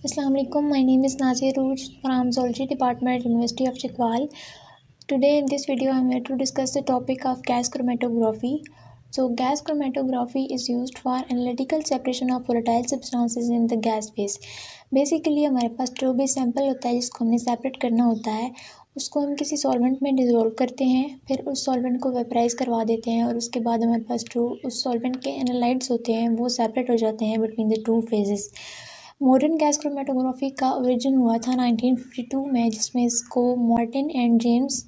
Assalamu alaikum. My name is Nazia Rooj from Zoology Department, University of Chikwal. Today in this video I am here to discuss the topic of gas chromatography. So gas chromatography is used for analytical separation of volatile substances in the gas phase. Basically हमारे पास जो भी sample होता है जिसको हमने separate करना होता है उसको हम किसी सॉल्वेंट में डिज़ोल्व करते हैं, फिर उस सॉल्वेंट को वेपराइज करवा देते हैं और उसके बाद हमारे पास जो उस सॉल्वेंट के एनालाइड्स होते हैं वो सेपरेट हो जाते हैं between the two phases. Modern gas chromatography का ओरिजिन हुआ था 1952 में, जिसमें इसको मार्टिन एंड जेम्स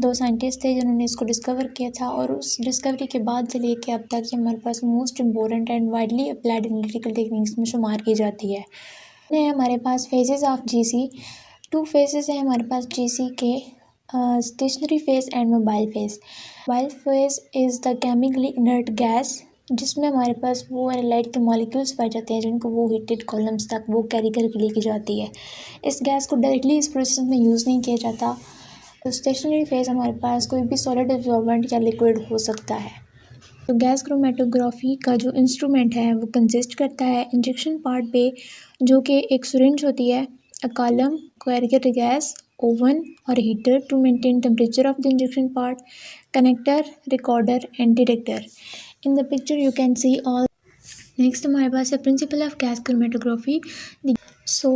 दो साइंटिस्ट थे जिन्होंने इसको डिस्कवर किया था और उस डिस्कवरी के बाद से लेके अब तक ये हमारे पास most important and widely applied analytical techniques में शुमार की जाती है। हमारे पास phases of GC, two phases हैं हमारे पास जीसी के, stationary phase and mobile phase. Mobile phase is the chemically inert gas जिसमें हमारे पास वो एनालाइट के मॉलिक्यूल्स पाए जाते हैं जिनको वो हीटेड कॉलम्स तक वो कैरी करके लेके जाती है। इस गैस को डायरेक्टली इस प्रोसेस में यूज़ नहीं किया जाता। तो स्टेशनरी फेज हमारे पास कोई भी सॉलिड एब्जॉर्बेंट या लिक्विड हो सकता है। तो गैस क्रोमेटोग्राफी का जो इंस्ट्रूमेंट है वो कंसिस्ट करता है इंजेक्शन पार्ट पे, जो कि एक सिरिंज होती है, a column, carrier gas, oven और heater to maintain temperature of the injection part, connector, recorder and detector. In the picture you can see all. Next हमारे पास है principle of gas chromatography. So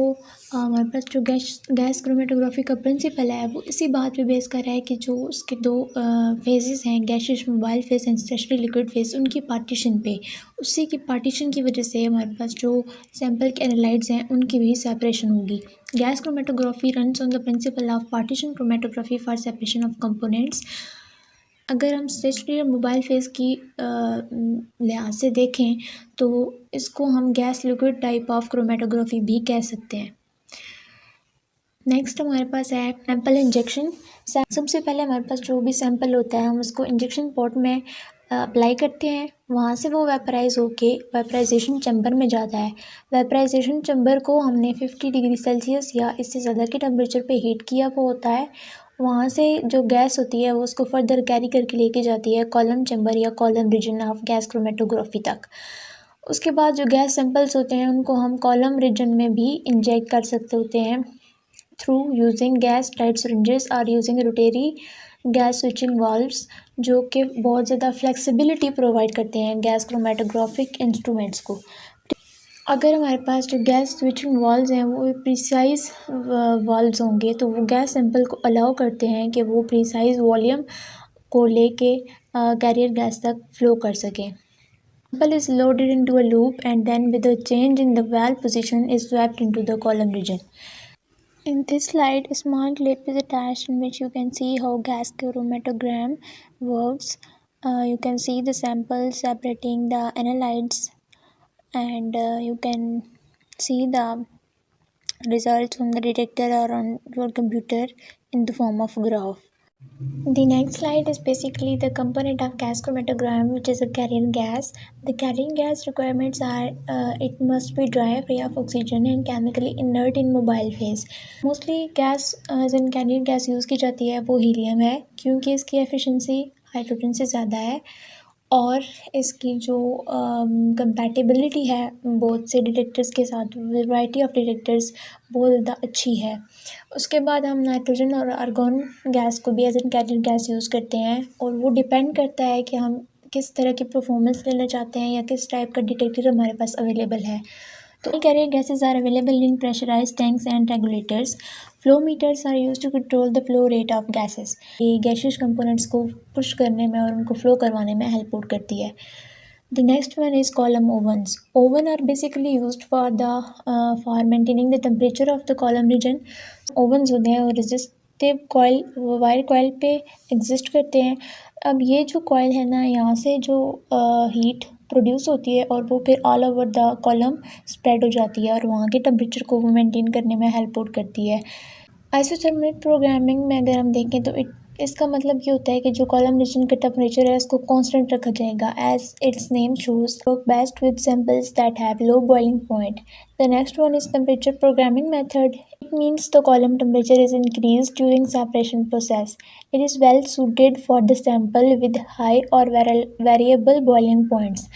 हमारे पास जो gas chromatography का principal है वो इसी बात पे बेस कर रहा है कि जो उसके दो फेजेस हैं, gaseous mobile phase and specially liquid phase, उनकी पार्टीशन पे, उसी की पार्टीशन की वजह से हमारे पास जो सैंपल के एनालाइड्स हैं उनकी भी सेपरेशन होगी। Gas chromatography runs on the principle of partition chromatography for separation of components. अगर हम स्टेशनरी और मोबाइल फेज़ की लिहाज से देखें तो इसको हम gas liquid type of chromatography भी कह सकते हैं। नेक्स्ट हमारे पास है सैंपल इंजेक्शन। सबसे पहले हमारे पास जो भी सैंपल होता है हम उसको इंजेक्शन पॉट में अप्लाई करते हैं, वहाँ से वो वेपराइज होके वेपराइजेशन चैम्बर में जाता है। वेपराइजेशन चैम्बर को हमने 50 डिग्री सेल्सियस या इससे ज़्यादा के टेम्परेचर पे हीट किया वो होता है। वहाँ से जो गैस होती है वो उसको फर्दर कैरी करके लेके जाती है कॉलम चैम्बर या column region of gas chromatography तक। उसके बाद जो गैस सैंपल्स होते हैं उनको हम कॉलम रीजन में भी इंजेक्ट कर सकते होते हैं through using gas tight syringes और using rotary gas switching valves, जो कि बहुत ज़्यादा फ्लेक्सिबिलिटी प्रोवाइड करते हैं गैस क्रोमेटोग्राफिक इंस्ट्रूमेंट्स को। अगर हमारे पास जो गैस स्विचिंग वाल्व्स हैं वो प्रिसाइज वाल्व्स होंगे तो वो गैस सैंपल को अलाउ करते हैं कि वो प्रिसाइज वॉल्यूम को लेके कैरियर गैस तक फ्लो कर सकें। Sample is loaded into a loop and then with a change in the valve position is swept into the column region. In this slide, a small clip is attached in which you can see how gas chromatogram works. You can see the sample separating the analytes and you can see the results on the detector or on your computer in the form of graph. The next slide is basically the component of gas chromatogram, which is a carrier gas. The carrier gas requirements are it must be dry, free of oxygen and chemically inert in mobile phase. Mostly gas Jin carrier gas use की जाती है वो helium है, क्योंकि इसकी efficiency hydrogen से ज़्यादा है और इसकी जो कंपैटिबिलिटी है बहुत से डिटेक्टर्स के साथ, वैरायटी ऑफ डिटेक्टर्स बहुत ज़्यादा अच्छी है। उसके बाद हम नाइट्रोजन और आर्गन गैस को भी as an carrier gas use करते हैं और वो डिपेंड करता है कि हम किस तरह की परफॉर्मेंस लेना चाहते हैं या किस टाइप का डिटेक्टर हमारे पास अवेलेबल है। तो carrier gases are available in pressurized tanks and regulators. Flow meters are used to control the flow rate of gases. ये gaseous components को push करने में और उनको flow करवाने में help out करती है। The next one is column ovens. Oven are basically used for maintaining the temperature of the column region. Ovens होते हैं और resistive coil वायर coil पे exist करते हैं। अब ये जो coil है ना, यहाँ से जो heat प्रोड्यूस होती है और वो फिर all over the column spread हो जाती है और वहाँ के टेम्परेचर को वो मेंटेन करने में हेल्प आउट करती है। आइसोथर्मल प्रोग्रामिंग में अगर हम देखें तो इसका मतलब ये होता है कि जो कॉलम रीजन का टेम्परेचर है उसको कांस्टेंट रखा जाएगा, as its name shows work best with samples that have low boiling point. The next one is temperature programming method. It means the column temperature is increased during separation process. It is well suited for the sample with high or variable boiling points.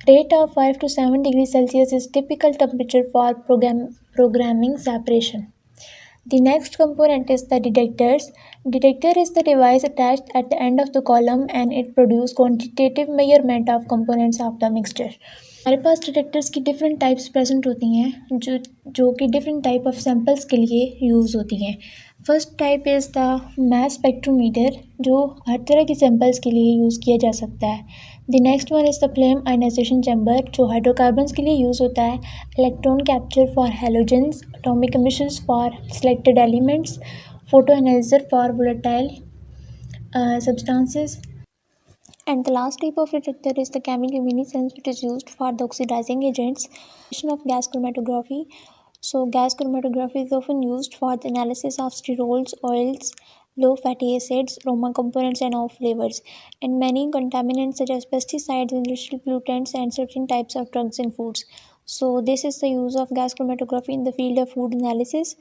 Rate of 5 to 7 degrees Celsius is typical temperature for programming separation. The next component is the detectors. Detector is the device attached at the end of the column and it produces quantitative measurement of components of the mixture. हमारे पास detectors की different types present होती हैं जो कि different type of samples के लिए use होती हैं. First type is the mass spectrometer जो हर तरह के सैम्पल्स के लिए यूज़ किया जा सकता है. The next one is the flame ionization chamber जो हाइड्रोकार्बन्स के लिए यूज़ होता है. Electron capture for halogens, atomic emissions for selected elements, photo analyzer for volatile substances. And the last type of detector is the chemiluminescence, which is used for the oxidizing agents. Of gas chromatography. So, gas chromatography is often used for the analysis of sterols, oils, low fatty acids, aroma components, and off flavors, and many contaminants such as pesticides, industrial pollutants, and certain types of drugs in foods. So, this is the use of gas chromatography in the field of food analysis.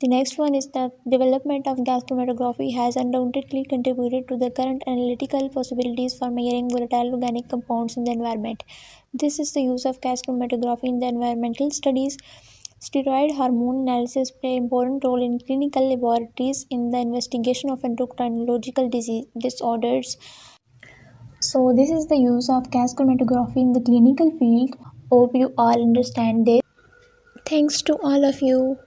The next one is the development of gas chromatography has undoubtedly contributed to the current analytical possibilities for measuring volatile organic compounds in the environment. This is the use of gas chromatography in the environmental studies. Steroid hormone analysis play an important role in clinical laboratories in the investigation of endocrinological disorders. So, this is the use of gas chromatography in the clinical field. Hope you all understand this. Thanks to all of you.